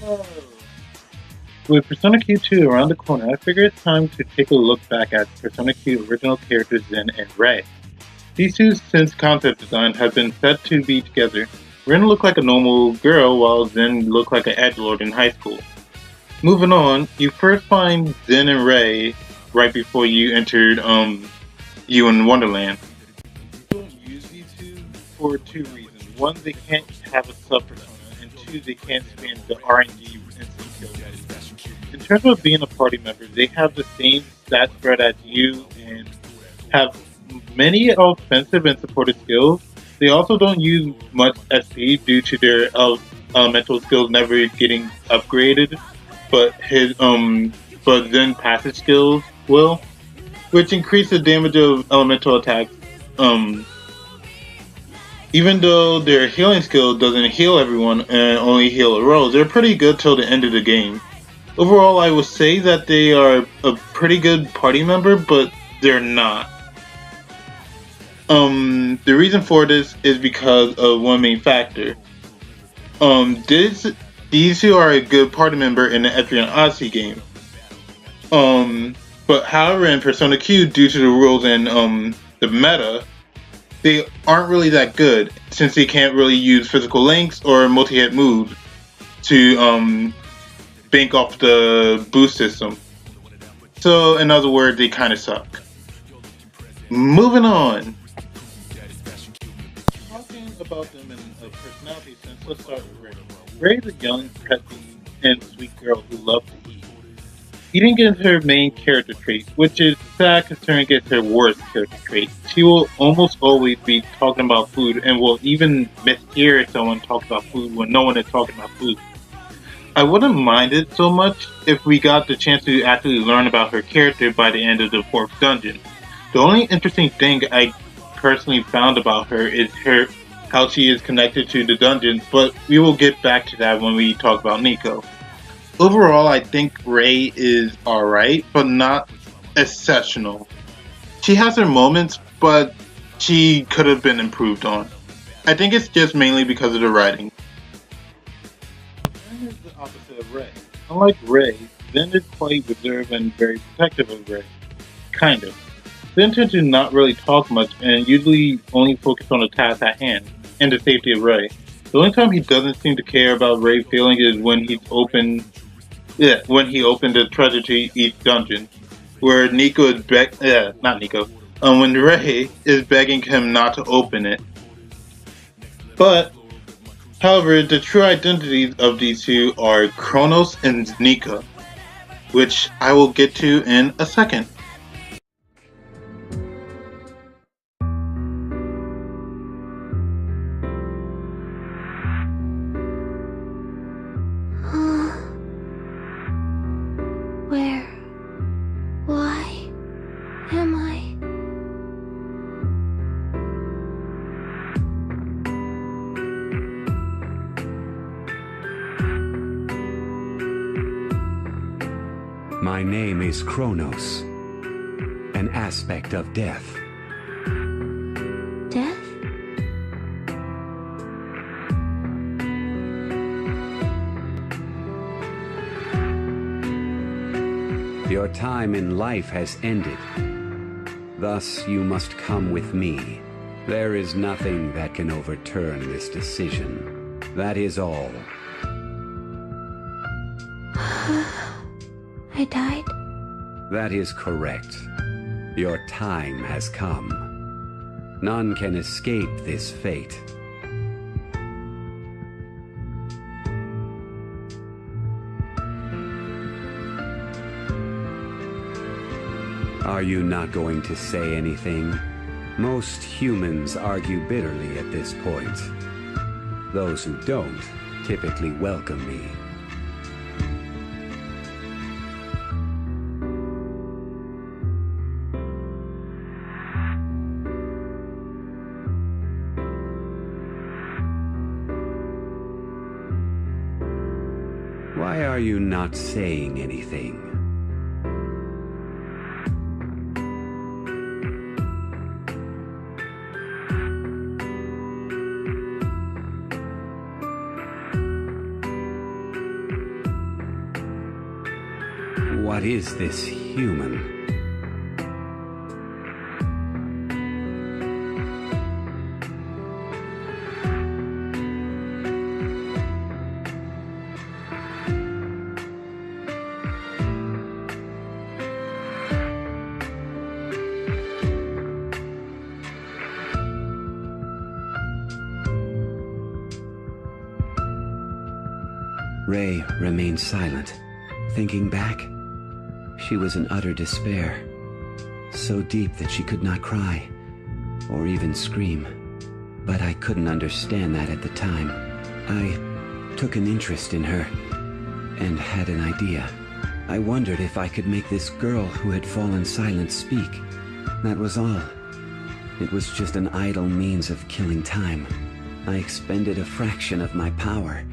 Hello. With Persona Q2 around the corner, I figured it's time to take a look back at Persona Q original characters Zen and Rei. These two, since concept design, have been said to be together. Ren looked like a normal girl, while Zen looked like an edgelord in high school. Moving on, you first find Zen and Rei right before you entered you in Wonderland. People don't use these two for two reasons. One, they can't have a sub persona, and two, they can't spend the RNG instant kill. In terms of being a party member, they have the same stat spread as you and have many offensive and supportive skills. They also don't use much SP due to their elemental skills never getting upgraded, but but then passive skills will, which increase the damage of elemental attacks. Um, Even though their healing skill doesn't heal everyone and only heal a rose, they're pretty good till the end of the game. Overall, I would say that they are a pretty good party member, but they're not. The reason for this is because of one main factor. These two are a good party member in the Etrian Odyssey game. But however, in Persona Q, due to the rules and the meta, they aren't really that good since they can't really use physical links or multi-hit moves to bank off the boost system. So, in other words, they kind of suck. Moving on. Talking about them in a personality sense, let's start with Ray. Ray is a young, preppy, and sweet girl who loves to eat. Eating is her main character trait, which is sad considering it's her worst character trait. She will almost always be talking about food and will even mishear someone talk about food when no one is talking about food. I wouldn't mind it so much if we got the chance to actually learn about her character by the end of the fourth dungeon. The only interesting thing I personally found about her is how she is connected to the dungeons, but we will get back to that when we talk about Nico. Overall, I think Rei is alright, but not exceptional. She has her moments, but she could have been improved on. I think it's just mainly because of the writing. Zen is the opposite of Rei. Unlike Rei, Zen is quite reserved and very protective of Rei. Kind of. Zen tends to not really talk much and usually only focus on the task at hand and the safety of Rei. The only time he doesn't seem to care about Rei's feelings is when he opened the treasure to each dungeon, where when Rei is begging him not to open it. But, however, the true identities of these two are Kronos and Nika, which I will get to in a second. Where? Why am I? My name is Kronos, an aspect of death. Death? Your time in life has ended. Thus, you must come with me. There is nothing that can overturn this decision. That is all. I died? That is correct. Your time has come. None can escape this fate. Are you not going to say anything? Most humans argue bitterly at this point. Those who don't typically welcome me. Why are you not saying anything? What is this human? Rei remained silent. Thinking back, she was in utter despair, so deep that she could not cry, or even scream. But I couldn't understand that at the time. I took an interest in her, and had an idea. I wondered if I could make this girl who had fallen silent speak. That was all. It was just an idle means of killing time. I expended a fraction of my power,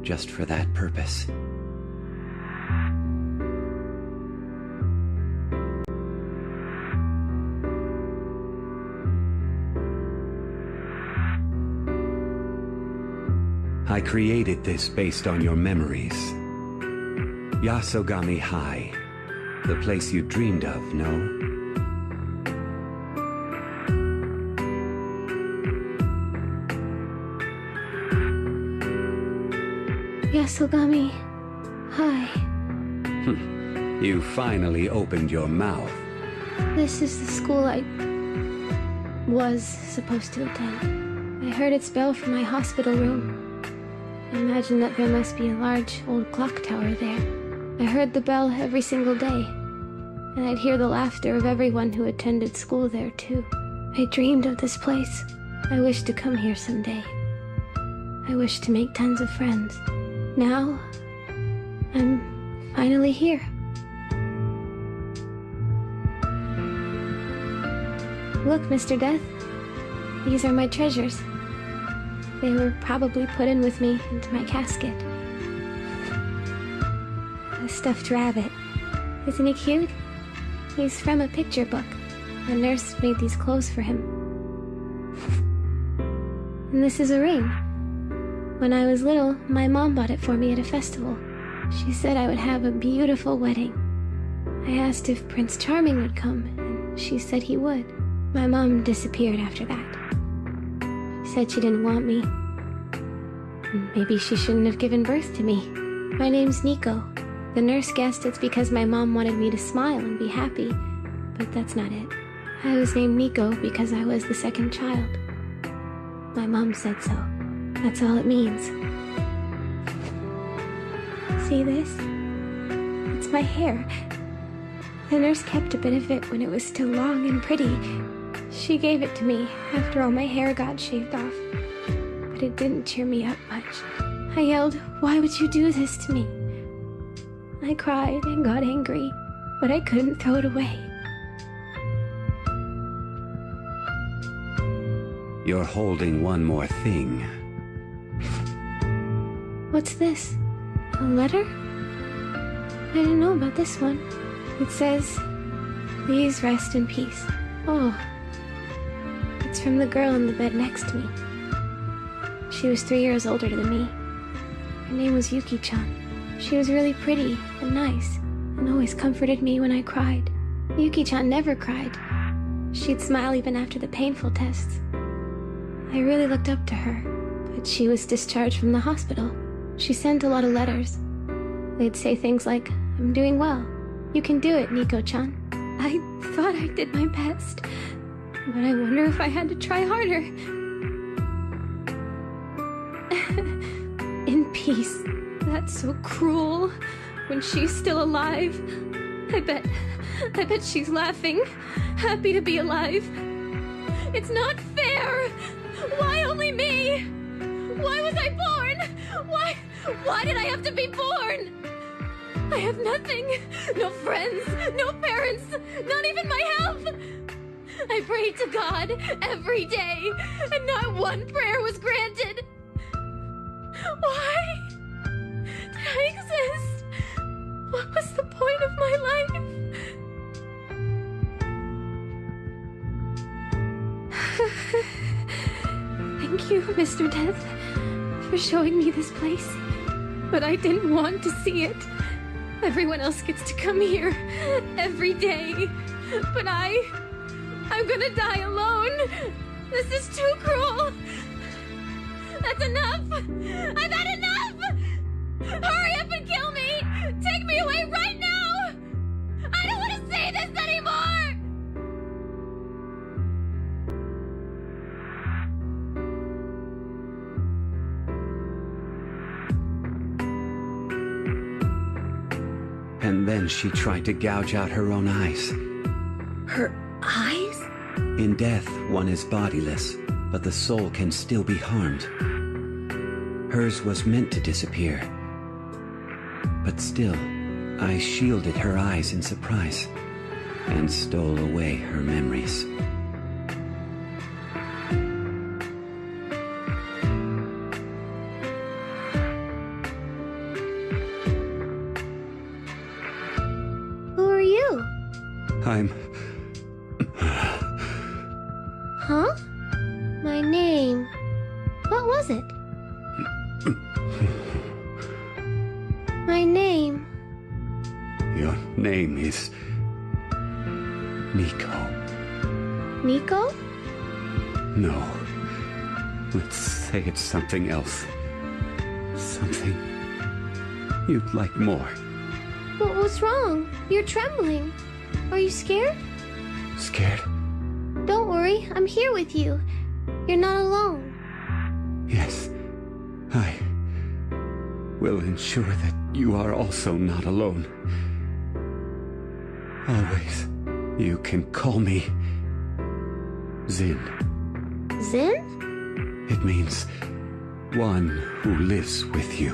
just for that purpose. I created this based on your memories. Yasogami High, the place you dreamed of, no? Yasogami. Hi. You finally opened your mouth. This is the school I was supposed to attend. I heard its bell from my hospital room. I imagine that there must be a large old clock tower there. I heard the bell every single day, and I'd hear the laughter of everyone who attended school there too. I dreamed of this place. I wished to come here someday. I wished to make tons of friends. Now, I'm finally here. Look, Mr. Death. These are my treasures. They were probably put in with me into my casket. A stuffed rabbit. Isn't he cute? He's from a picture book. A nurse made these clothes for him. And this is a ring. When I was little, my mom bought it for me at a festival. She said I would have a beautiful wedding. I asked if Prince Charming would come, and she said he would. My mom disappeared after that. She said she didn't want me. Maybe she shouldn't have given birth to me. My name's Nico. The nurse guessed it's because my mom wanted me to smile and be happy, but that's not it. I was named Nico because I was the second child. My mom said so. That's all it means. See this? It's my hair. The nurse kept a bit of it when it was still long and pretty. She gave it to me after all my hair got shaved off. But it didn't cheer me up much. I yelled, "Why would you do this to me?" I cried and got angry, but I couldn't throw it away. You're holding one more thing. What's this? A letter? I didn't know about this one. It says, "Please rest in peace." Oh. It's from the girl in the bed next to me. She was 3 years older than me. Her name was Yuki-chan. She was really pretty and nice, and always comforted me when I cried. Yuki-chan never cried. She'd smile even after the painful tests. I really looked up to her, but she was discharged from the hospital. She sent a lot of letters. They'd say things like, "I'm doing well. You can do it, Nico-chan." I thought I did my best, but I wonder if I had to try harder. In peace. That's so cruel. When she's still alive. I bet she's laughing. Happy to be alive. It's not fair! Why only me? Why was I born? Why did I have to be born? I have nothing. No friends, no parents, not even my health. I prayed to God every day, and not one prayer was granted. Why did I exist? What was the point of my life? Thank you, Mr. Death, for showing me this place. But I didn't want to see it. Everyone else gets to come here every day. But I'm gonna die alone. This is too cruel. That's enough. I've had enough. Hurry up and kill me. Take me away right now. I don't want to say this anymore. And then she tried to gouge out her own eyes. Her eyes? In death, one is bodiless, but the soul can still be harmed. Hers was meant to disappear. But still, I shielded her eyes in surprise and stole away her memories. Who are you? I'm... Huh? My name. What was it? My name. Your name is... Nico. Nico? No. Let's say it's something else. Something you'd like more. What's wrong? You're trembling. Are you scared? Scared? Don't worry, I'm here with you. You're not alone. Yes. I will ensure that you are also not alone. Always, you can call me Zen. Zen? It means one who lives with you.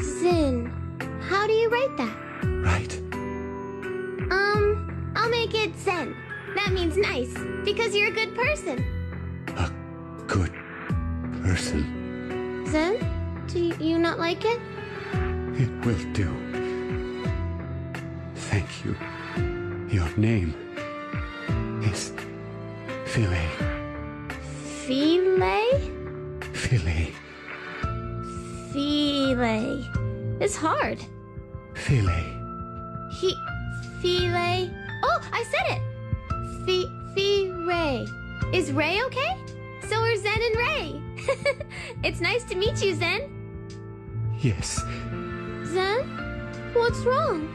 Zen. How do you write that? Right? I'll make it Zen. That means nice, because you're a good person. A good person. Zen? Do you not like it? It will do. Thank you. Your name is Philae. Philae? Philae. Philae. It's hard. Philae. Philae. Oh, I said it! Ray. Is Ray okay? So are Zen and Ray. It's nice to meet you, Zen. Yes. Zen? What's wrong?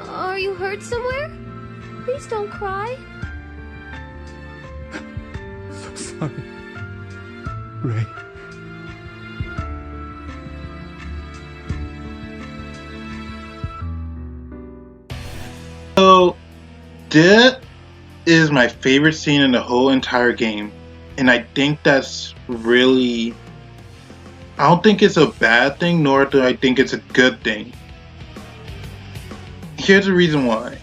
Are you hurt somewhere? Please don't cry. So sorry. Ray. So, that is my favorite scene in the whole entire game. And I think that's really... I don't think it's a bad thing, nor do I think it's a good thing. Here's the reason why.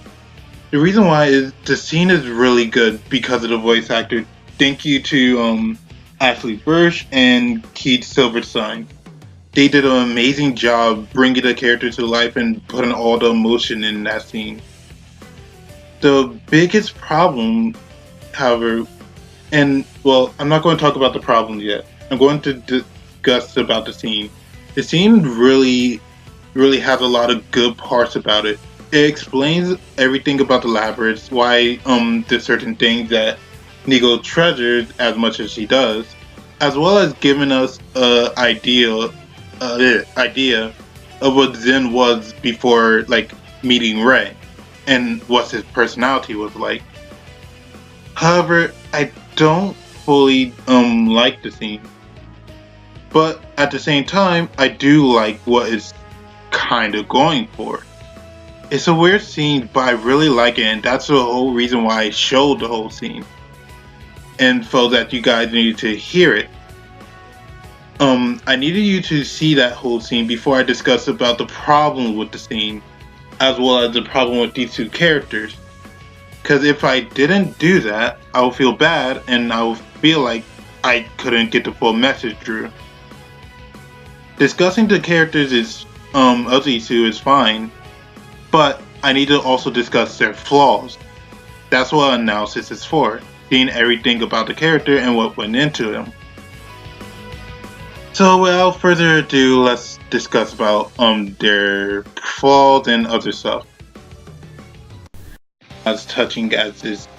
The reason why is the scene is really good because of the voice actor. Thank you to Ashley Burch and Keith Silverstein. They did an amazing job bringing the character to life and putting all the emotion in that scene. The biggest problem, however, and well, I'm not going to talk about the problems yet. I'm going to discuss about the scene. The scene really has a lot of good parts about it. It explains everything about the labyrinth, why there's certain things that Nico treasures as much as she does, as well as giving us an idea of what Zen was before, like, meeting Ray, and what his personality was like. However, I don't fully like the scene, but at the same time, I do like what it's kind of going for. It's a weird scene, but I really like it, and that's the whole reason why I showed the whole scene, and felt that you guys needed to hear it. I needed you to see that whole scene before I discuss about the problem with the scene, as well as the problem with these two characters. Because if I didn't do that, I would feel bad, and I would feel like I couldn't get the full message through. Discussing the characters of these two is fine, but I need to also discuss their flaws. That's what analysis is for, seeing everything about the character and what went into them. So without further ado, let's discuss about their flaws and other stuff. As touching as this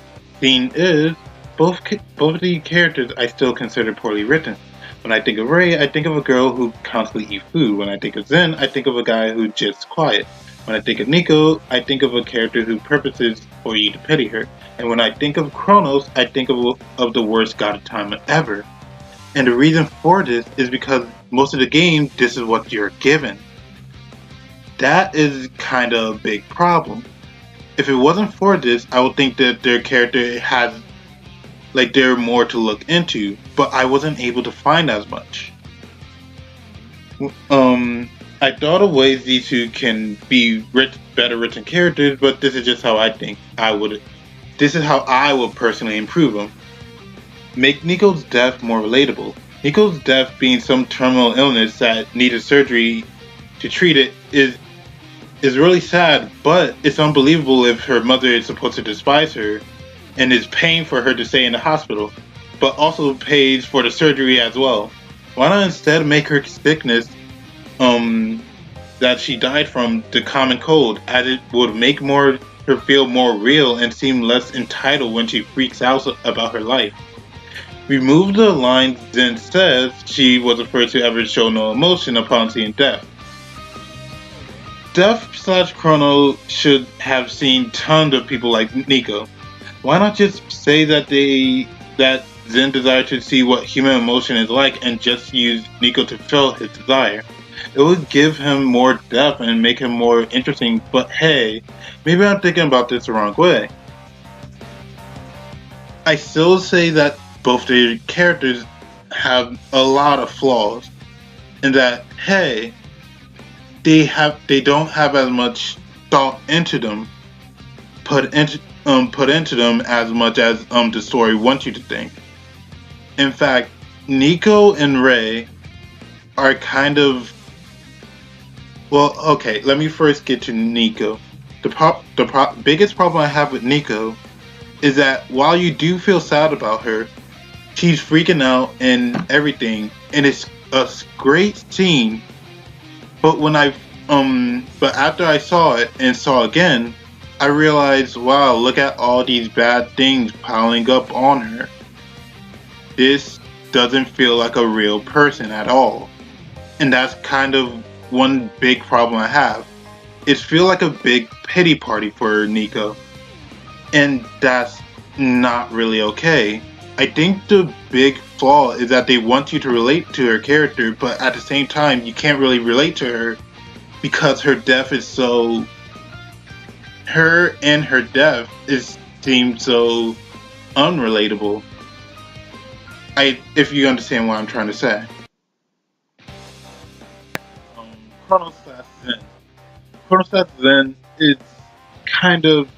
scene is, both of the characters I still consider poorly written. When I think of Rei, I think of a girl who constantly eats food. When I think of Zen, I think of a guy who just quiet. When I think of Nico, I think of a character who purposes for you to pity her. And when I think of Kronos, I think of the worst god of time ever. And the reason for this is because most of the game, this is what you're given. That is kind of a big problem. If it wasn't for this, I would think that their character has, like, they're more to look into, but I wasn't able to find as much. I thought of ways these two can be better written characters, but this is just how I think this is how I would personally improve them. Make Nico's death more relatable. Nico's death being some terminal illness that needed surgery to treat it is really sad, but it's unbelievable if her mother is supposed to despise her and is paying for her to stay in the hospital, but also pays for the surgery as well. Why not instead make her sickness that she died from the common cold, as it would make her feel more real and seem less entitled when she freaks out about her life. Remove the line Zen says she was the first to ever show no emotion upon seeing death. Death/Chrono should have seen tons of people like Nico. Why not just say that Zen desired to see what human emotion is like and just use Nico to fill his desire? It would give him more depth and make him more interesting, but hey, maybe I'm thinking about this the wrong way. I still say that both the characters have a lot of flaws, and that hey, they don't have as much thought into them, put into them as much as the story wants you to think. In fact, Nico and Rei are kind of, well, okay, let me first get to Nico. The biggest problem I have with Nico is that while you do feel sad about her, she's freaking out and everything, and it's a great scene. But but after I saw it and saw again, I realized, wow, look at all these bad things piling up on her. This doesn't feel like a real person at all. And that's kind of one big problem I have. It feels like a big pity party for Nico. And that's not really okay. I think the big flaw is that they want you to relate to her character, but at the same time, you can't really relate to her because her death is so... Her and her death seems so unrelatable. If you understand what I'm trying to say. Chronos/Zen is kind of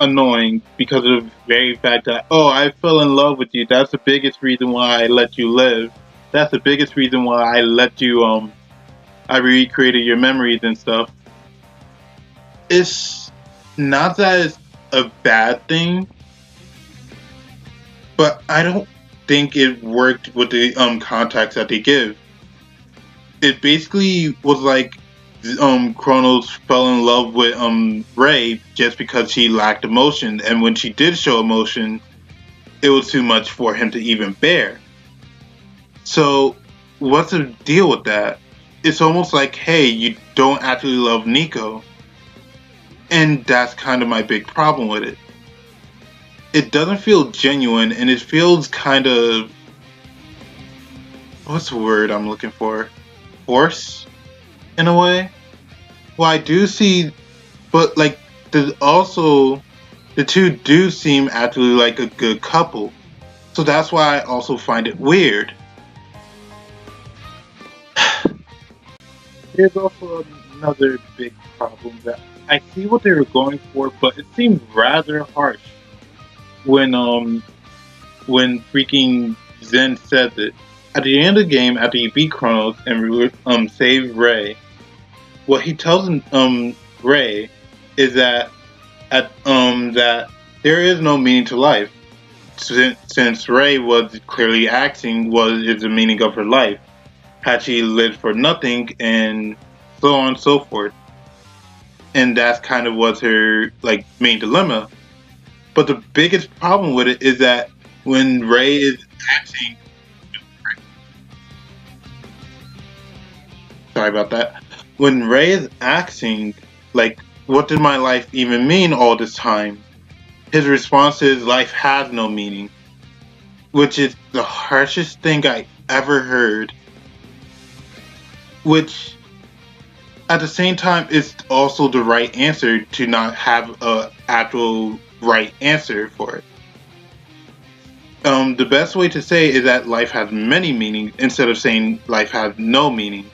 annoying because of the very fact that, oh, I fell in love with you. That's the biggest reason why I let you live. That's the biggest reason why I let you, I recreated your memories and stuff. It's not that it's a bad thing, but I don't think it worked with the context that they give. It basically was like Kronos fell in love with Rei just because she lacked emotion, and when she did show emotion, it was too much for him to even bear. So what's the deal with that? It's almost like, hey, you don't actually love Nico. And that's kind of my big problem with it. It doesn't feel genuine, and it feels kind of... what's the word I'm looking for? Forced? In a way? Well, I do see... but, like, the two do seem actually like a good couple. So that's why I also find it weird. There's also another big problem that I see what they were going for, but it seems rather harsh when freaking Zen says it. At the end of the game, after you beat Kronos and save Rei, what he tells Rei is that that there is no meaning to life, since Rei was clearly asking what is the meaning of her life. had she lived for nothing, and so on and so forth. And that's kind of was her like main dilemma. But the biggest problem with it is that when Ray is asking, sorry about that, when Ray is asking, like, what did my life even mean all this time? His response is, life has no meaning, which is the harshest thing I ever heard. Which, at the same time, is also the right answer to not have a actual right answer for it. The best way to say is that life has many meanings instead of saying life has no meaning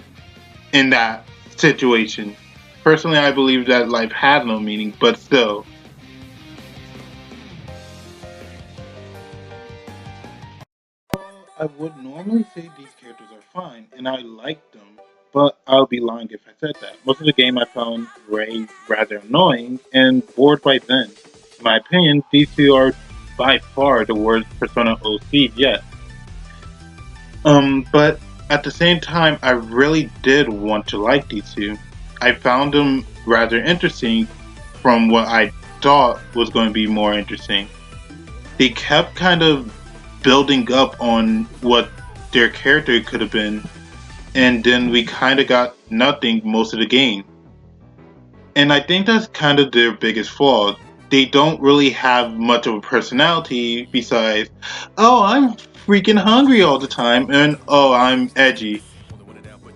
in that situation. Personally, I believe that life has no meaning, but still. I would normally say these characters are fine, and I like them, but I'll be lying if I said that. Most of the game I found Ray rather annoying and bored by Zen. In my opinion, these two are by far the worst Persona OC yet. But at the same time, I really did want to like these two. I found them rather interesting from what I thought was going to be more interesting. They kept kind of building up on what their character could have been, and then we kind of got nothing most of the game. And I think that's kind of their biggest flaw. They don't really have much of a personality besides, oh, I'm freaking hungry all the time, and oh, I'm edgy.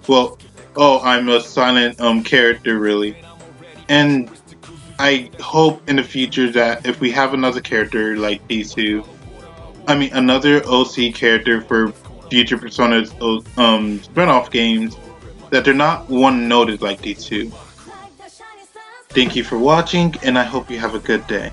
Well, oh, I'm a silent character really. And I hope in the future that if we have another character like these two, I mean another OC character for future Persona's spin-off games, that they're not one noted like these two. Thank you for watching, and I hope you have a good day.